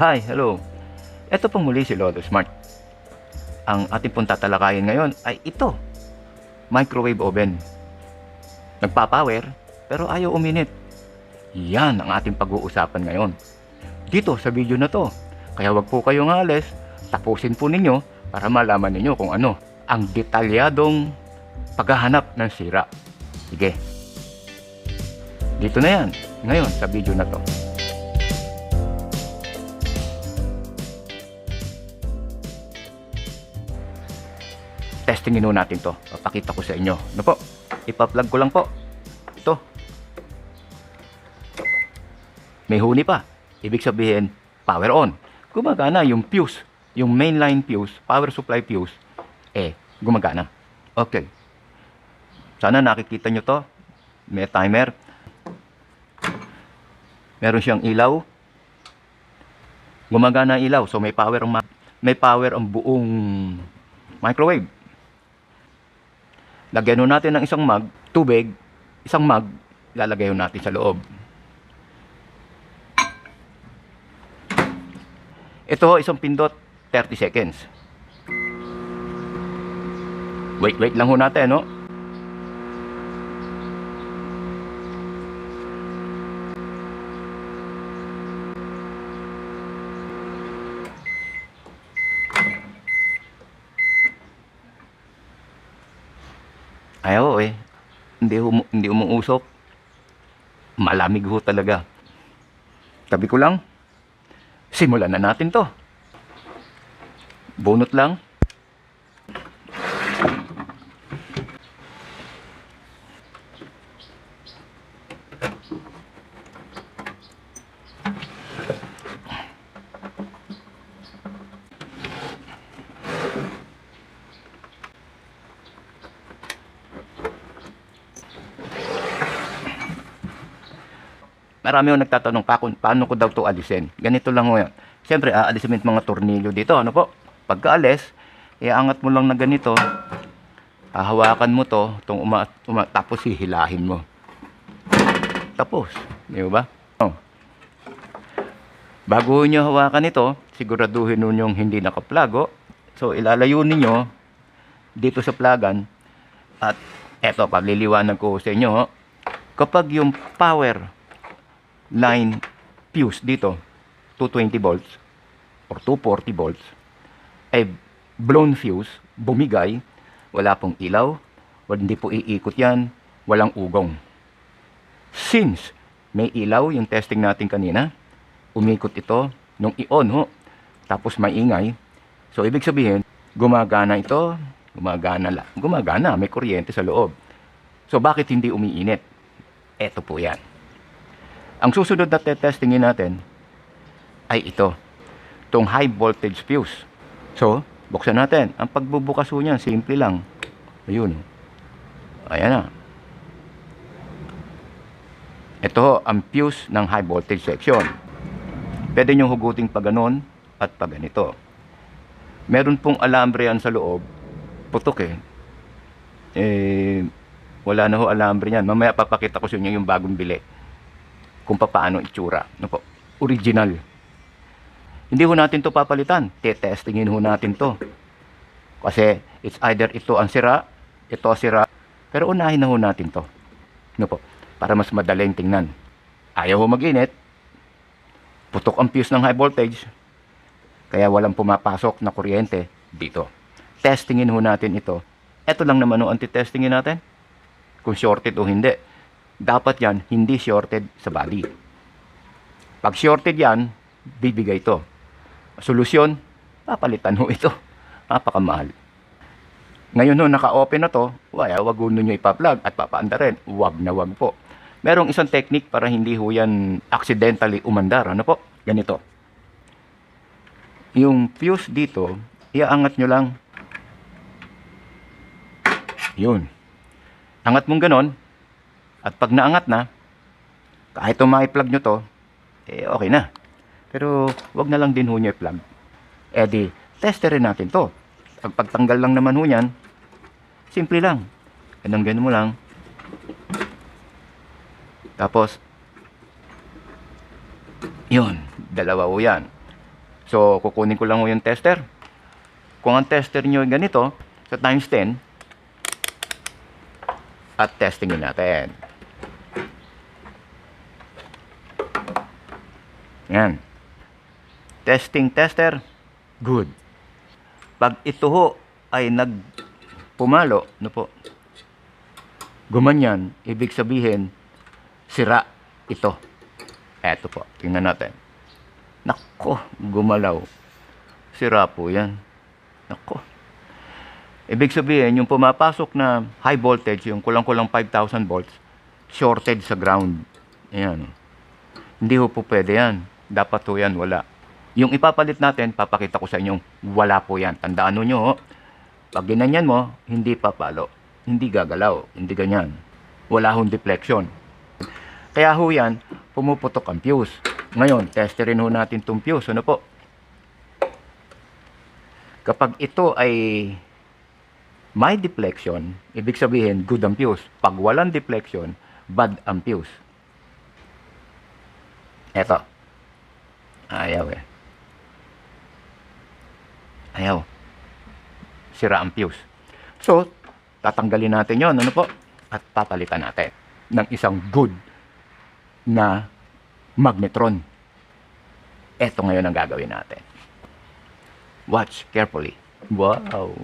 Hi, hello. Ito pong muli si Lolo Smart. Ang ating pong tatalakayin ngayon ay ito, microwave oven. Nagpapower pero ayaw uminit. Yan ang ating pag-uusapan ngayon. Dito sa video na to. Kaya wag po kayong alis, tapusin po ninyo para malaman ninyo kung ano ang detalyadong paghahanap ng sira. Sige. Dito na yan, ngayon sa video na to. Testingin natin to. Papakita ko sa inyo. Ano po? Ipa-plug ko lang po. Ito. May huni pa. Ibig sabihin, power on. Gumagana yung fuse. Yung mainline fuse, power supply fuse, gumagana. Okay. Sana nakikita nyo to. May timer. Meron siyang ilaw. Gumagana ang ilaw. So may power ang buong microwave. Lagyan natin ng isang mug, tubig, isang mug, lalagay natin sa loob. Ito, isang pindot, 30 seconds. Wait lang ho natin, no? Ayaw hindi umuusok. Malamig ho talaga. Tabi ko lang. Simulan na natin to. Bunot lang. Marami yung nagtatanong pa kung paano ko daw to alisin. Ganito lang ho yan. Siyempre, aalisin mo yung mga tornilyo dito. Ano po? Pagkaalis, iaangat mo lang na ganito. Hahawakan mo to. Tapos hihilahin mo. Tapos. Di ba? Oh. Bago nyo hawakan ito, siguraduhin nyo yung hindi nakaplago. So, ilalayo ninyo dito sa plagan. At eto, pagliliwanag ko sa inyo. Kapag yung power line fuse dito 220 volts or 240 volts ay blown fuse, bumigay, wala pong ilaw, hindi po iikot yan, walang ugong. Since may ilaw yung testing natin kanina, umikot ito nung i-on ho, tapos maingay, so ibig sabihin gumagana ito, gumagana, may kuryente sa loob. So bakit hindi umiinit? Eto po yan. Ang susunod na testingin natin ay ito. Itong high voltage fuse. So, buksan natin. Ang pagbubukas po niyan, simple lang. Ayun. Ayan na. Ito ang fuse ng high voltage section. Pwede nyo hugutin pa ganon at pa ganito. Meron pong alambre yan sa loob. Putok wala na ho alambre yan. Mamaya papakita ko sa inyo yung bagong bili. Kung paano itsura. Ano po? Original. Hindi ho natin to papalitan. Testingin ho natin to. Kasi it's either ito ang sira, ito ang sira. Pero unahin na ho natin to. Ano po? Para mas madaling tingnan. Ayaw ho mag-init. Putok ang fuse ng high voltage. Kaya walang pumapasok na kuryente dito. Testingin ho natin ito. Ito lang naman ho anti-testingin natin. Kung shorted o hindi. Dapat yan, hindi shorted sa body. Pag shorted yan, bibigay ito. Solusyon, papalitan ho ito. Napakamahal. Ngayon ho, naka-open na to, wag nyo ipa-plug at papaanda rin. Wag na wag po. Merong isang technique para hindi ho yan accidentally umandar. Ano po? Ganito. Yung fuse dito, iaangat nyo lang. Yun. Angat mong ganon. At pag naangat na, kahit ma-plug nyo to, okay na. Pero, wag na lang din ho nyo i-plug. Di, testerin natin to. Pagtanggal lang naman ho yan, simple lang. Ganun mo lang. Tapos, yun, dalawa ho yan. So, kukunin ko lang ho yung tester. Kung ang tester nyo ganito, sa times 10, at testingin natin. Yan. Testing tester, good. Pag ito ho ay nagpumalo, no po, gumanyan, ibig sabihin, sira ito. Eto po, tingnan natin. Nako, gumalaw. Sira po yan. Nako. Ibig sabihin, yung pumapasok na high voltage, yung kulang-kulang 5,000 volts, shorted sa ground. Ayan. Hindi ho po pwede yan. Dapat ho yan, wala. Yung ipapalit natin, papakita ko sa inyong wala po yan. Tandaan nyo ho, pag ginanyan mo, hindi papalo. Hindi gagalaw. Hindi ganyan. Wala hong deflection. Kaya ho yan, pumuputok ang fuse. Ngayon, testerin ho natin itong fuse. Ano po? Kapag ito ay may deflection, ibig sabihin, good ang fuse. Pag walang deflection, bad ang fuse. Eto. Ayaw eh. Ayaw. Sira ang fuse. So, tatanggalin natin yon, ano po? At papalitan natin ng isang good na magnetron. Eto ngayon ang gagawin natin. Watch carefully. Wow!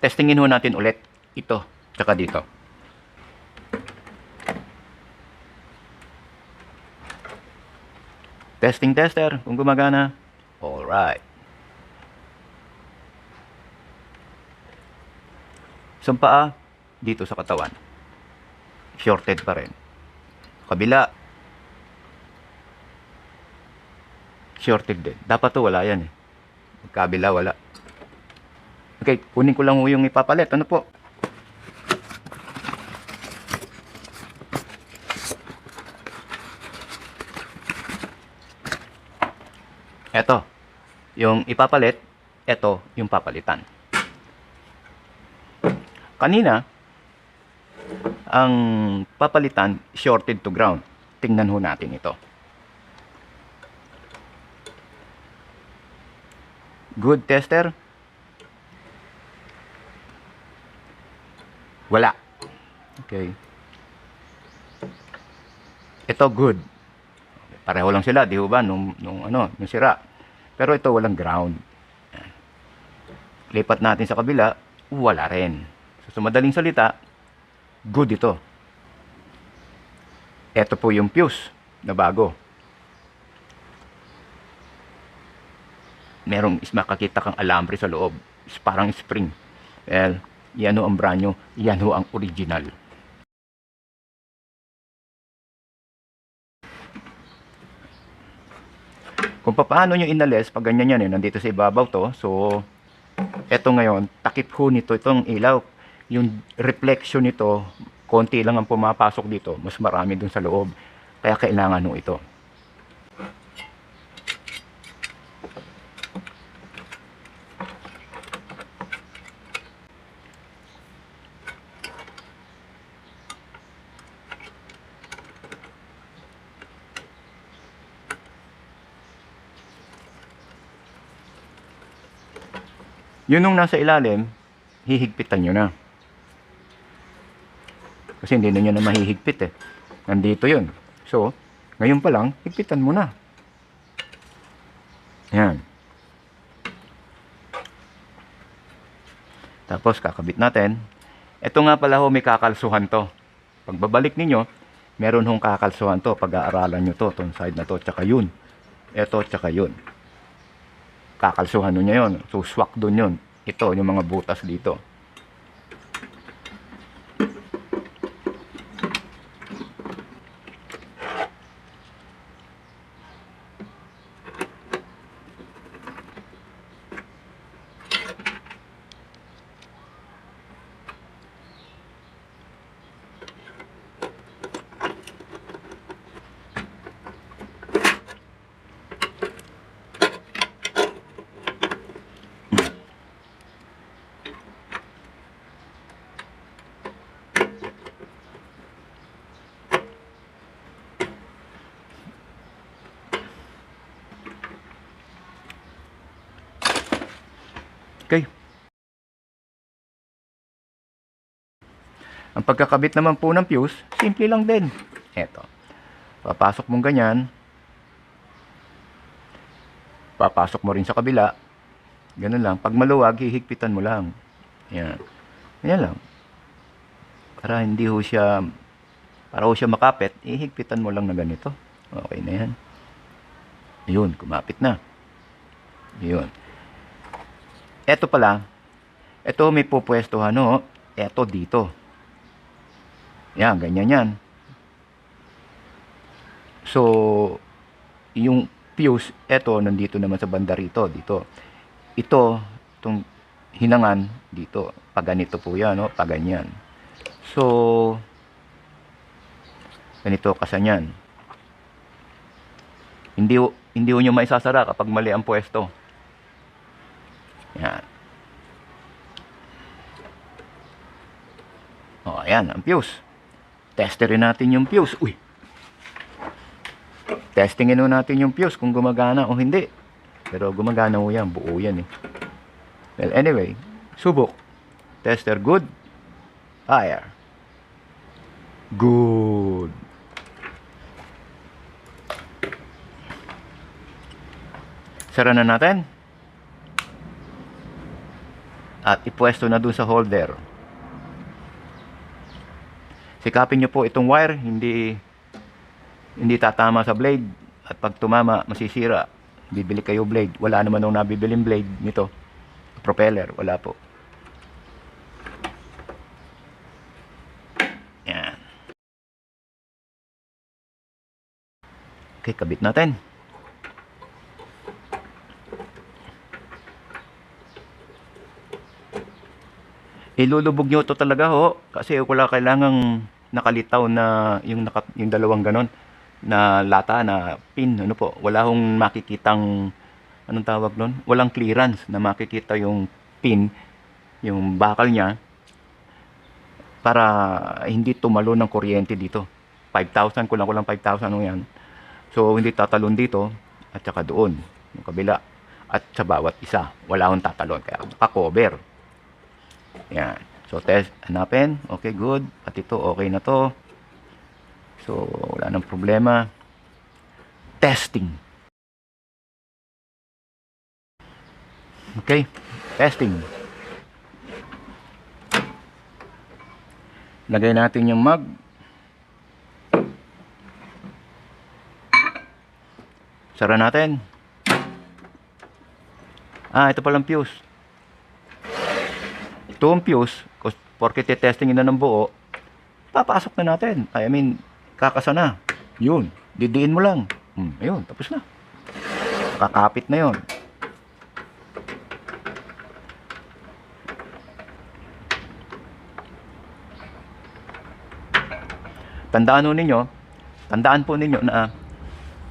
Testingin ho natin ulit ito, tsaka dito. Testing tester, kung gumagana. Alright. Isang paa, dito sa katawan. Shorted pa rin. Kabila. Shorted din. Dapat to wala yan eh. Kabila wala. Okay, kunin ko lang yung ipapalit. Ano po? Eto, yung ipapalit, eto yung papalitan. Kanina, ang papalitan, shorted to ground. Tingnan ho natin ito. Good tester. Wala. Okay. Ito good. Pareho lang sila, di ba? Nung sira. Pero ito walang ground. Lipat natin sa kabila, wala rin. So, sa madaling salita, good ito. Ito po yung fuse na bago. Merong makakita kang alambre sa loob. Parang spring. Well, yan ho ang brand nyo. Yan ho ang original. Kung paano nyo inalis, pag ganyan yan eh, nandito sa ibabaw to. So, eto ngayon, takip ho nito itong ilaw. Yung reflection nito, konti lang ang pumapasok dito. Mas marami dun sa loob. Kaya kailangan ho ito. Yun nung nasa ilalim, hihigpitan nyo na. Kasi hindi na nyo na mahihigpit eh. Nandito yun. So, ngayon pa lang, higpitan mo na. Yan. Tapos, kakabit natin. Ito nga pala ho, may kakalsuhan to. Pagbabalik ninyo, meron hong kakalsuhan to. Pag-aaralan nyo to, itong side na to, tsaka yun. Ito, tsaka yun. kakalsuhan nun niya yun. So, swak dun yun. Ito, yung mga butas dito. Okay. Ang pagkakabit naman po ng fuse, simple lang din. Eto. Papasok mong ganyan. Papasok mo rin sa kabila. Ganun lang. Pag maluwag, hihigpitan mo lang. Yan. Yan lang. Para hindi ho siya, para ho siya makapit, ihigpitan mo lang na ganito. Okay na yan. Yun, kumapit na. Yun. Eto pala, eto may pupwestuhan, no? Eto dito. Yan, ganyan yan. So, yung fuse, eto, nandito naman sa banda rito, dito. Ito, itong hinangan, dito. Pag ganito po yan, no? Pag ganyan. So, ganito kasanyan. Hindi ho nyo maisasara kapag mali ang pwesto. Yan. O, ayan, ang fuse. Testerin natin yung fuse. Uy! Testingin ho natin yung fuse kung gumagana o hindi. Pero gumagana ho yan. Buo yan eh. Well, anyway. Subok. Tester good. Fire. Good. Sara na natin. At ipwesto na dun sa holder. Sikapin nyo po itong wire, hindi tatama sa blade. At pag tumama, masisira. Bibili kayo blade. Wala naman nung nabibiling blade nito. Propeller, wala po. Yan. Okay, kabit natin. Ilulubog nyo ito talaga ho. Kasi wala kailangang nakalitaw na yung dalawang ganon na lata na pin. Ano po, wala hong makikitang, anong tawag nun? Walang clearance na makikita yung pin, yung bakal niya, para hindi tumalo ng kuryente dito. 5,000, kulang 5,000 yan. So, hindi tatalon dito at saka doon, yung kabila. At sa bawat isa, wala hong tatalon. Kaya naka-cover. Yan. So, test, hanapin. Okay, good. At ito, okay na to. So, wala nang problema. Testing. Okay. Testing. Lagay natin yung mag. Sara natin. Ito palang fuse. Ito ang fuse, porque testingin na ng buo, papasok na natin. I mean, kakasa na. Yun, didiin mo lang. Ayun, tapos na. Kakapit na yun. Tandaan po ninyo na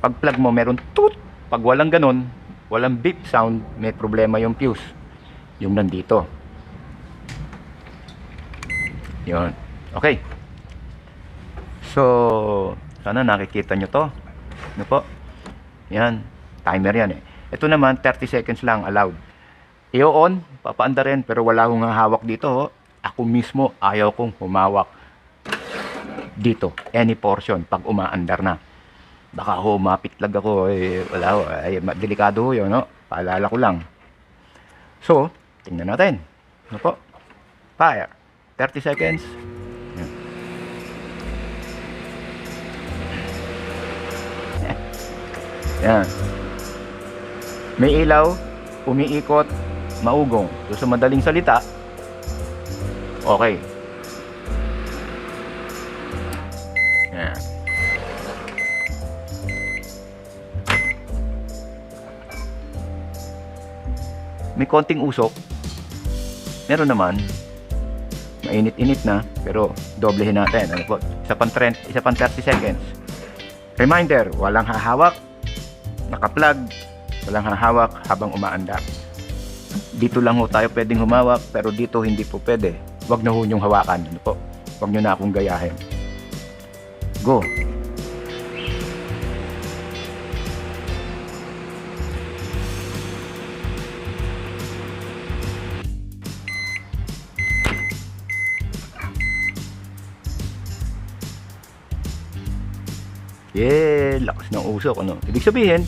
pag plug mo, meron toot. Pag walang ganon, walang beep sound, may problema yung fuse. Yung nandito. Yun. Okay. So, sana nakikita nyo to. Ano po? Yan. Timer yan eh. Ito naman, 30 seconds lang allowed. I-on, papaanda rin, pero wala akong hawak dito. Ho. Ako mismo, ayaw kong humawak dito. Any portion, pag umaandar na. Baka ho, mapitlag ako. Wala ho. Delikado ho yun, no? Paalala ko lang. So, tingnan natin. Ano po? Fire. 30 seconds. Yan. May ilaw. umiikot, maugong. So sa madaling salita, okay. Yan. May konting usok. Meron naman. Mainit-init na, pero doblehin natin. Ano po? Isa pang 30 seconds. Reminder, walang hahawak, naka-plug, walang hahawak habang umaandar. Dito lang ho tayo pwedeng humawak, pero dito hindi po pwede. Huwag na ho niyong hawakan. Ano po? Huwag niyo na akong gayahin. Go! Yeah, lakas ng usok, ano? Ibig sabihin,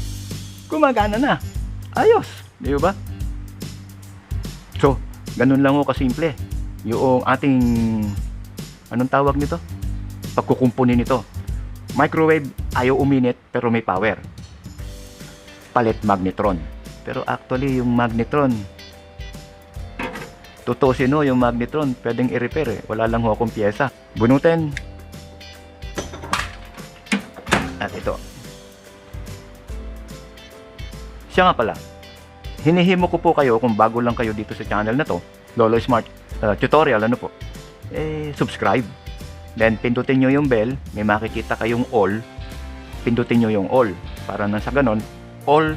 gumagana na. Ayos, di ba? So, ganun lang ho kasimple. Yung ating, anong tawag nito? Pagkukumpunin nito. Microwave, ayaw uminit, pero may power. Palit magnetron. Pero actually, yung magnetron, tutusin ho, yung magnetron, pwedeng i-repair eh. Wala lang ho akong pyesa. Bunutin. At ito. Siya nga pala, hinihimo ko po kayo kung bago lang kayo dito sa channel na to, Lolo Smart Tutorial, ano po, subscribe. Then, pindutin nyo yung bell, may makikita kayong all, pindutin nyo yung all, para nang sa ganon, all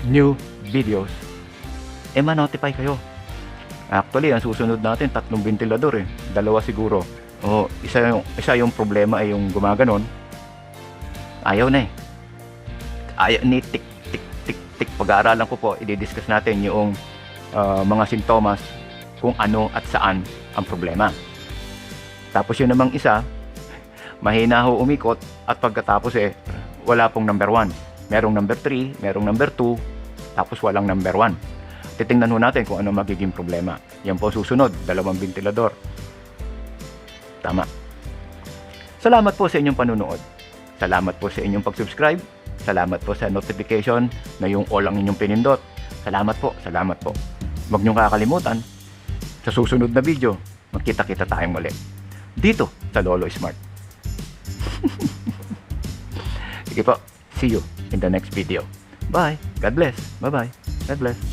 new videos, ma-notify kayo. Actually, ang susunod natin, 3 ventilador eh, 2 siguro. Isa yung problema ay yung gumaganon, ayaw na eh. Ayaw ni tik. Pag-aaralan ko po, i-discuss natin yung mga sintomas kung ano at saan ang problema. Tapos yun namang isa, mahina ho umikot at pagkatapos wala pong number 1. Merong number 3, merong number 2, tapos walang number 1. Titingnan ho natin kung ano magiging problema. Yan po susunod, 2 ventilador. Tama. Salamat po sa inyong panunood. Salamat po sa inyong pag-subscribe. Salamat po sa notification na yung all ang inyong pinindot. Salamat po, salamat po. Huwag niyong kakalimutan, sa susunod na video, magkita-kita tayong muli. Dito sa Lolo Smart. Sige po, see you in the next video. Bye. God bless. Bye-bye. God bless.